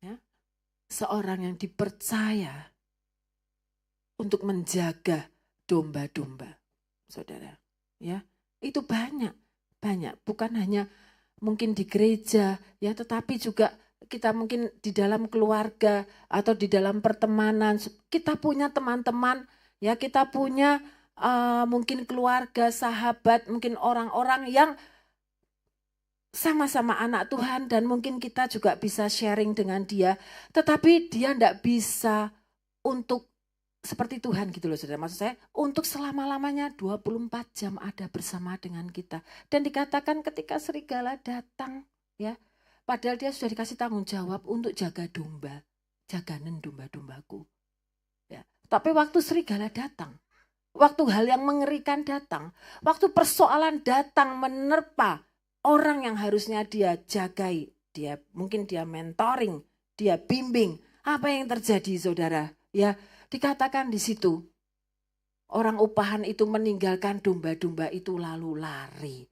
ya, seorang yang dipercaya untuk menjaga domba-domba, saudara. Ya, itu banyak, bukan hanya mungkin di gereja, ya, tetapi juga kita mungkin di dalam keluarga atau di dalam pertemanan. Kita punya teman-teman, ya, kita punya mungkin keluarga, sahabat, mungkin orang-orang yang sama-sama anak Tuhan dan mungkin kita juga bisa sharing dengan dia. Tetapi dia tidak bisa untuk seperti Tuhan gitu loh, saudara. Maksud saya untuk selama-lamanya 24 jam ada bersama dengan kita. Dan dikatakan ketika serigala datang, ya, padahal dia sudah dikasih tanggung jawab untuk jaga domba, jaganan domba-dombaku. Ya. Tapi waktu serigala datang, waktu hal yang mengerikan datang, waktu persoalan datang menerpa orang yang harusnya dia jagai, mungkin dia mentoring, dia bimbing, apa yang terjadi, saudara? Ya, dikatakan di situ orang upahan itu meninggalkan domba-domba itu lalu lari.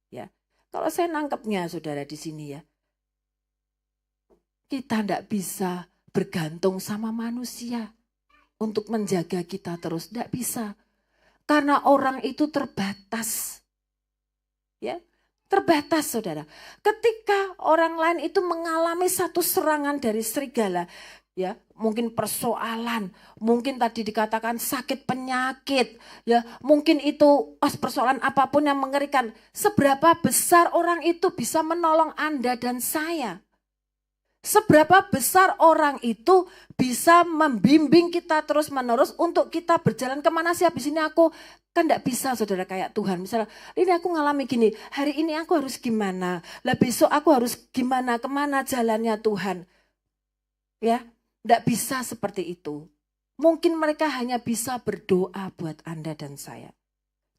Ya, kalau saya nangkepnya, saudara, di sini ya, kita tidak bisa bergantung sama manusia untuk menjaga kita terus, tidak bisa. Karena orang itu terbatas. Ya, terbatas saudara. Ketika orang lain itu mengalami satu serangan dari serigala, ya, mungkin persoalan, mungkin tadi dikatakan sakit penyakit, ya, mungkin itu persoalan apapun yang mengerikan. Seberapa besar orang itu bisa menolong Anda dan saya? Seberapa besar orang itu bisa membimbing kita terus-menerus untuk kita berjalan kemana sih habis ini aku kan tidak bisa saudara kayak Tuhan. Misalnya ini aku ngalami gini, hari ini aku harus gimana, lah besok aku harus gimana, kemana jalannya Tuhan. Ya, tidak bisa seperti itu. Mungkin mereka hanya bisa berdoa buat Anda dan saya.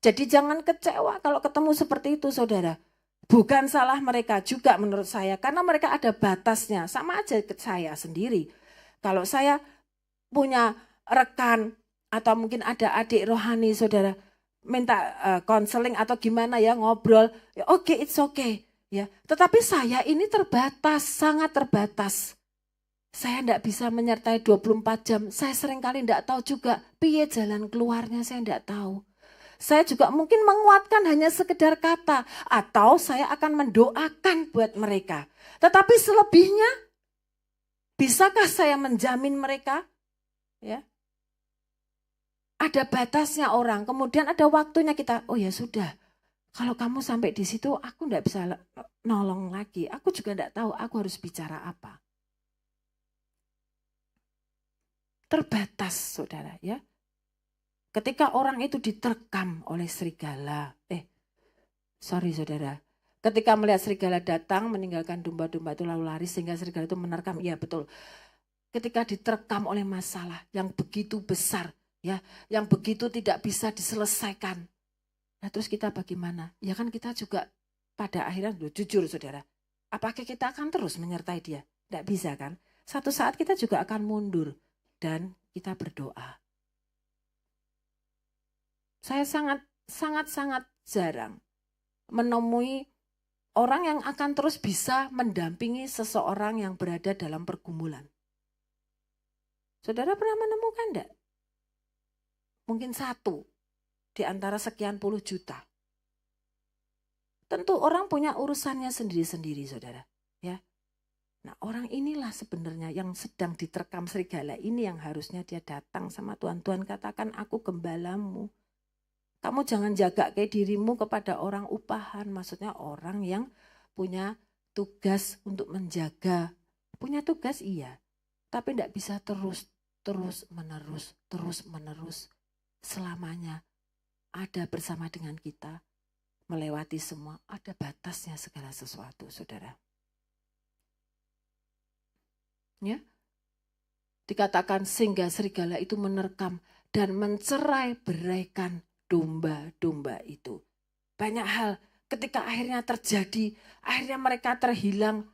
Jadi jangan kecewa kalau ketemu seperti itu saudara. Bukan salah mereka juga menurut saya, karena mereka ada batasnya. Sama aja ke saya sendiri. Kalau saya punya rekan atau mungkin ada adik rohani saudara, minta konseling atau gimana ya, ngobrol, ya oke, it's okay. Ya. Tetapi saya ini terbatas, sangat terbatas. Saya tidak bisa menyertai 24 jam. Saya seringkali tidak tahu juga piye jalan keluarnya, saya tidak tahu. Saya juga mungkin menguatkan hanya sekedar kata. Atau saya akan mendoakan buat mereka. Tetapi selebihnya, bisakah saya menjamin mereka? Ya, ada batasnya orang. Kemudian ada waktunya kita, oh ya sudah. Kalau kamu sampai di situ, aku tidak bisa nolong lagi. Aku juga tidak tahu aku harus bicara apa. Terbatas saudara ya. Ketika orang itu diterkam oleh serigala, sorry saudara, ketika melihat serigala datang meninggalkan domba-domba itu lalu lari sehingga serigala itu menerkam, iya betul. Ketika diterkam oleh masalah yang begitu besar, ya, yang begitu tidak bisa diselesaikan, nah terus kita bagaimana? Ya kan kita juga pada akhirnya jujur saudara, apakah kita akan terus menyertai dia? Tidak bisa kan? Satu saat kita juga akan mundur dan kita berdoa. Saya sangat jarang menemui orang yang akan terus bisa mendampingi seseorang yang berada dalam pergumulan. Saudara pernah menemukan enggak? Mungkin satu di antara sekian puluh juta. Tentu orang punya urusannya sendiri-sendiri saudara. Ya. Nah orang inilah sebenarnya yang sedang diterkam serigala ini yang harusnya dia datang sama Tuhan. Tuhan katakan aku gembalamu. Kamu jangan jaga kayak dirimu kepada orang upahan. Maksudnya orang yang punya tugas untuk menjaga. Punya tugas iya. Tapi tidak bisa terus menerus. Selamanya ada bersama dengan kita. Melewati semua. Ada batasnya segala sesuatu saudara. Ya. Dikatakan sehingga serigala itu menerkam dan mencerai-beraikan domba-domba itu. Banyak hal ketika akhirnya terjadi, akhirnya mereka terhilang.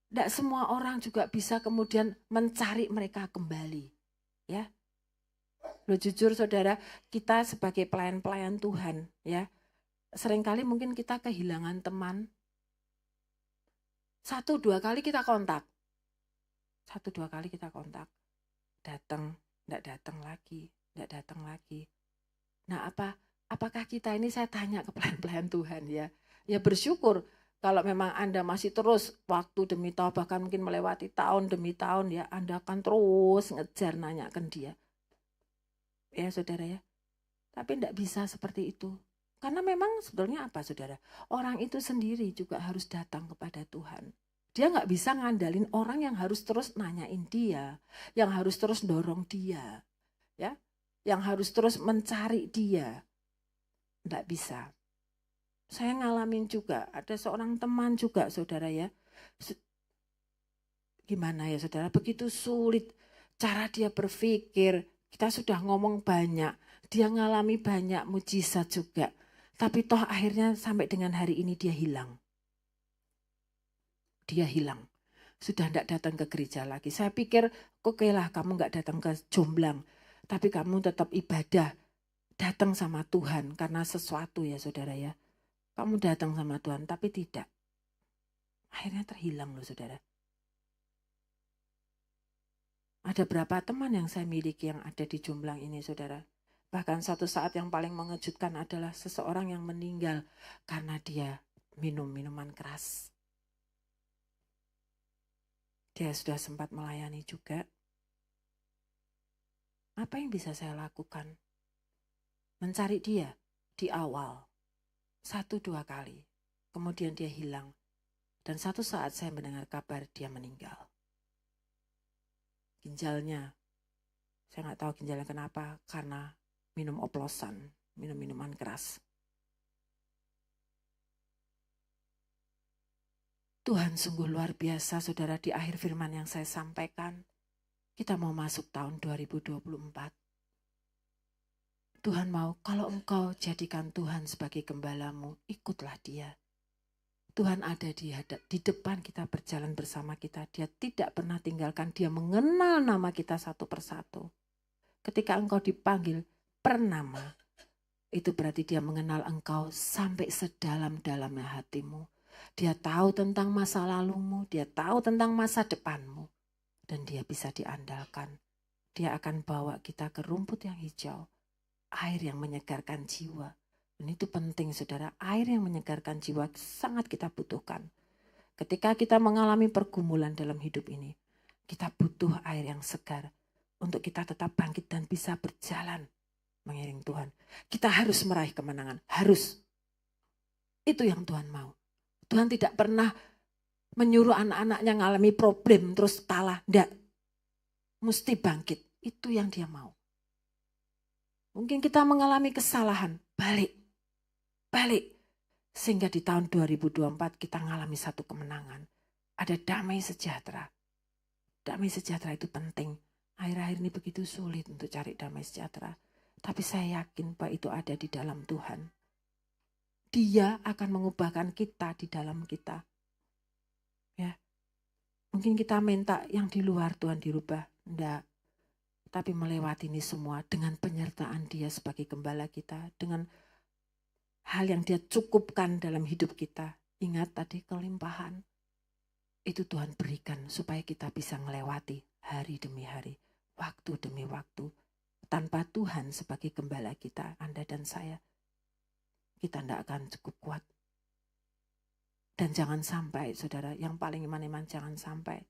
Tidak semua orang juga bisa kemudian mencari mereka kembali. Ya, lo jujur saudara, kita sebagai pelayan-pelayan Tuhan, ya, seringkali mungkin kita kehilangan teman. 1-2 kali kita kontak. 1-2 kali kita kontak. Datang, tidak datang lagi. Nah apakah kita ini, saya tanya ke pelayan-pelayan Tuhan ya. Ya bersyukur kalau memang Anda masih terus waktu demi tahun, bahkan mungkin melewati tahun demi tahun ya, Anda akan terus ngejar nanyakan dia. Ya saudara ya. Tapi tidak bisa seperti itu. Karena memang sebetulnya apa saudara? Orang itu sendiri juga harus datang kepada Tuhan. Dia nggak bisa ngandalin orang yang harus terus nanyain dia, yang harus terus dorong dia, ya, yang harus terus mencari dia. Tidak bisa. Saya ngalamin juga, ada seorang teman juga saudara ya. Gimana ya saudara, begitu sulit cara dia berpikir. Kita sudah ngomong banyak, dia ngalami banyak mujizat juga. Tapi toh akhirnya sampai dengan hari ini dia hilang. Dia hilang. Sudah tidak datang ke gereja lagi. Saya pikir, oke lah kamu nggak datang ke Jomblang. Tapi kamu tetap ibadah. Datang sama Tuhan karena sesuatu ya saudara ya. Kamu datang sama Tuhan tapi tidak. Akhirnya terhilang loh saudara. Ada berapa teman yang saya miliki yang ada di Jomblang ini saudara. Bahkan satu saat yang paling mengejutkan adalah seseorang yang meninggal karena dia minum minuman keras. Dia sudah sempat melayani juga. Apa yang bisa saya lakukan? Mencari dia di awal. 1-2 kali. Kemudian dia hilang. Dan satu saat saya mendengar kabar dia meninggal. Ginjalnya, saya nggak tahu ginjalnya kenapa, karena minum oplosan, minum minuman keras. Tuhan sungguh luar biasa, saudara. Di akhir firman yang saya sampaikan, kita mau masuk tahun 2024. Tuhan mau, kalau engkau jadikan Tuhan sebagai gembalamu, ikutlah dia. Tuhan ada di depan kita, berjalan bersama kita. Dia tidak pernah tinggalkan, dia mengenal nama kita satu persatu. Ketika engkau dipanggil per nama, itu berarti dia mengenal engkau sampai sedalam-dalamnya hatimu. Dia tahu tentang masa lalumu, dia tahu tentang masa depanmu. Dan dia bisa diandalkan. Dia akan bawa kita ke rumput yang hijau, air yang menyegarkan jiwa. Dan itu penting saudara, air yang menyegarkan jiwa sangat kita butuhkan. Ketika kita mengalami pergumulan dalam hidup ini, kita butuh air yang segar untuk kita tetap bangkit dan bisa berjalan mengiring Tuhan. Kita harus meraih kemenangan, harus. Itu yang Tuhan mau. Tuhan tidak pernah menyuruh anak-anaknya mengalami problem terus kalah. Tidak, mesti bangkit. Itu yang dia mau. Mungkin kita mengalami kesalahan, balik. Sehingga di tahun 2024 kita mengalami satu kemenangan. Ada damai sejahtera. Damai sejahtera itu penting. Akhir-akhir ini begitu sulit untuk cari damai sejahtera. Tapi saya yakin bahwa itu ada di dalam Tuhan. Dia akan mengubahkan kita di dalam kita. Ya. Mungkin kita minta yang di luar Tuhan dirubah. Enggak. Tapi melewati ini semua dengan penyertaan dia sebagai gembala kita. Dengan hal yang dia cukupkan dalam hidup kita. Ingat tadi kelimpahan. Itu Tuhan berikan supaya kita bisa melewati hari demi hari. Waktu demi waktu. Tanpa Tuhan sebagai gembala kita, Anda dan saya, kita tidak akan cukup kuat. Dan jangan sampai, saudara, yang paling iman-iman jangan sampai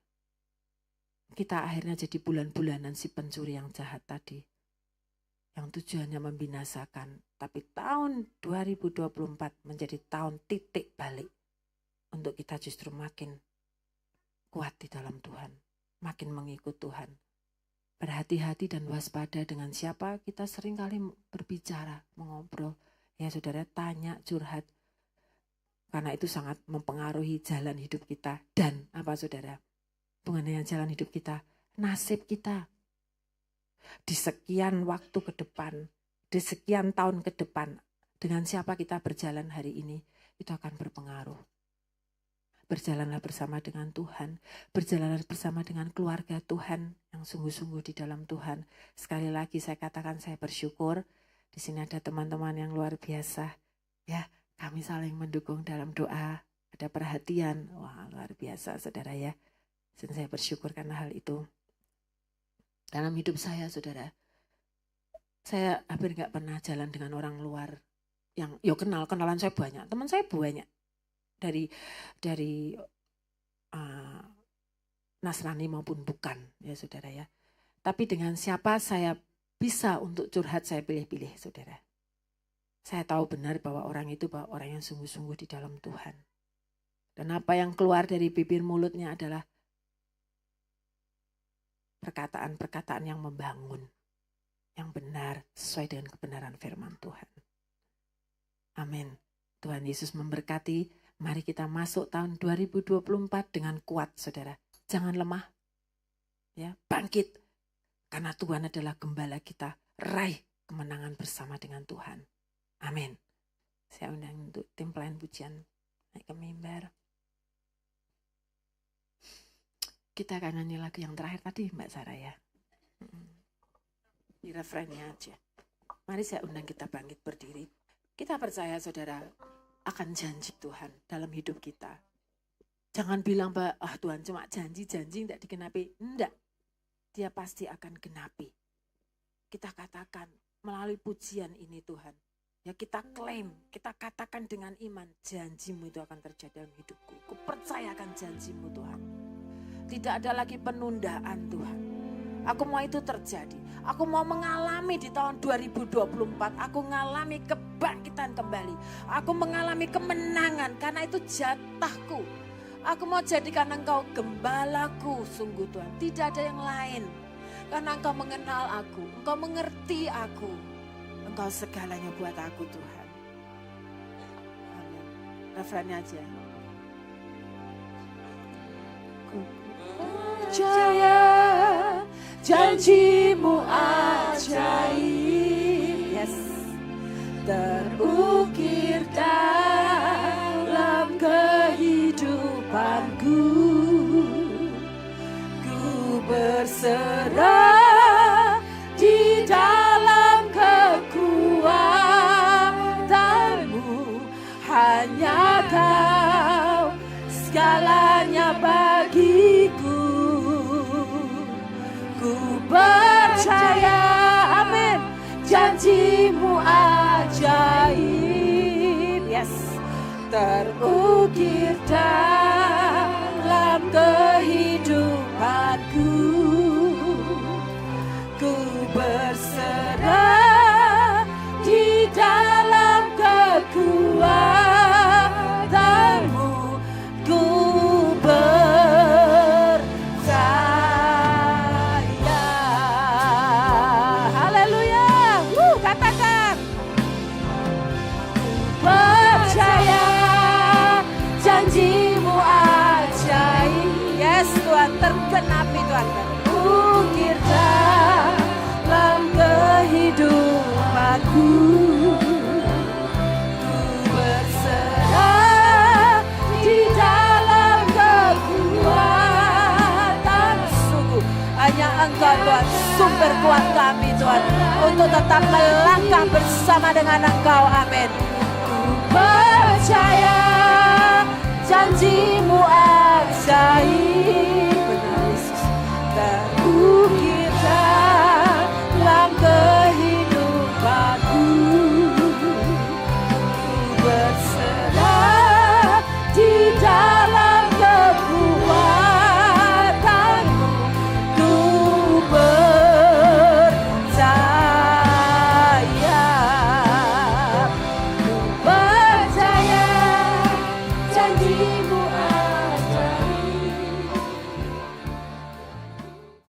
kita akhirnya jadi bulan-bulanan si pencuri yang jahat tadi. Yang tujuannya membinasakan. Tapi tahun 2024 menjadi tahun titik balik. Untuk kita justru makin kuat di dalam Tuhan. Makin mengikut Tuhan. Berhati-hati dan waspada dengan siapa kita seringkali berbicara, mengobrol. Ya saudara, tanya, curhat. Karena itu sangat mempengaruhi jalan hidup kita. Dan apa saudara? Bukan hanya jalan hidup kita, nasib kita. Di sekian waktu ke depan, di sekian tahun ke depan, dengan siapa kita berjalan hari ini, itu akan berpengaruh. Berjalanlah bersama dengan Tuhan, berjalanlah bersama dengan keluarga Tuhan yang sungguh-sungguh di dalam Tuhan. Sekali lagi saya katakan saya bersyukur, di sini ada teman-teman yang luar biasa. Ya, kami saling mendukung dalam doa, ada perhatian. Wah, luar biasa saudara ya. Dan saya bersyukur karena hal itu. Dalam hidup saya saudara, saya hampir gak pernah jalan dengan orang luar. Yang kenalan saya banyak, teman saya banyak. Dari Nasrani maupun bukan ya saudara ya. Tapi dengan siapa saya bisa untuk curhat saya pilih-pilih saudara. Saya tahu benar bahwa orang yang sungguh-sungguh di dalam Tuhan. Dan apa yang keluar dari bibir mulutnya adalah perkataan-perkataan yang membangun. Yang benar sesuai dengan kebenaran firman Tuhan. Amin. Tuhan Yesus memberkati. Mari kita masuk tahun 2024 dengan kuat, saudara. Jangan lemah. Ya, bangkit. Karena Tuhan adalah gembala kita. Raih kemenangan bersama dengan Tuhan. Amin. Saya undang untuk tim pelayan pujian naik ke mimbar. Kita akan nyanyi lagu yang terakhir tadi, Mbak Sarah ya. Di refrennya aja. Mari saya undang kita bangkit berdiri. Kita percaya, saudara, akan janji Tuhan dalam hidup kita. Jangan bilang bahwa Tuhan cuma janji-janji tidak dikenapi. Enggak. Dia pasti akan genapi. Kita katakan melalui pujian ini Tuhan. Ya kita klaim, kita katakan dengan iman, janji-Mu itu akan terjadi dalam hidupku. Ku percayakan janji-Mu Tuhan. Tidak ada lagi penundaan Tuhan. Aku mau itu terjadi. Aku mau mengalami di tahun 2024. Aku mengalami kebangkitan kembali. Aku mengalami kemenangan karena itu jatahku. Aku mau jadikan Engkau gembalaku sungguh Tuhan. Tidak ada yang lain. Karena Engkau mengenal aku. Engkau mengerti aku. Engkau segalanya buat aku Tuhan. Amin. Refrennya aja. Ku percaya janji-Mu ajaib, yes, terukir dalam kehidupanku. Ku berserah di dalam kekuatan-Mu, hanya Kau segalanya bagiku. Ku percaya, amin, janji-Mu ajaib, yes, terukir dalam kehidupanku. Ku berserah di dalam kekuatan-Mu. Ku janji-Mu ajaib, yes Tuhan, tergenapi Tuhan, terukir dalam kehidupanku. Ku berserah di dalam kekuatan. Sungguh hanya Engkau Tuhan, sumber kuat kami Tuhan, untuk tetap melangkah bersama dengan Engkau, amin. Ku percaya janji-Mu ajaib, benar Yesus, terukir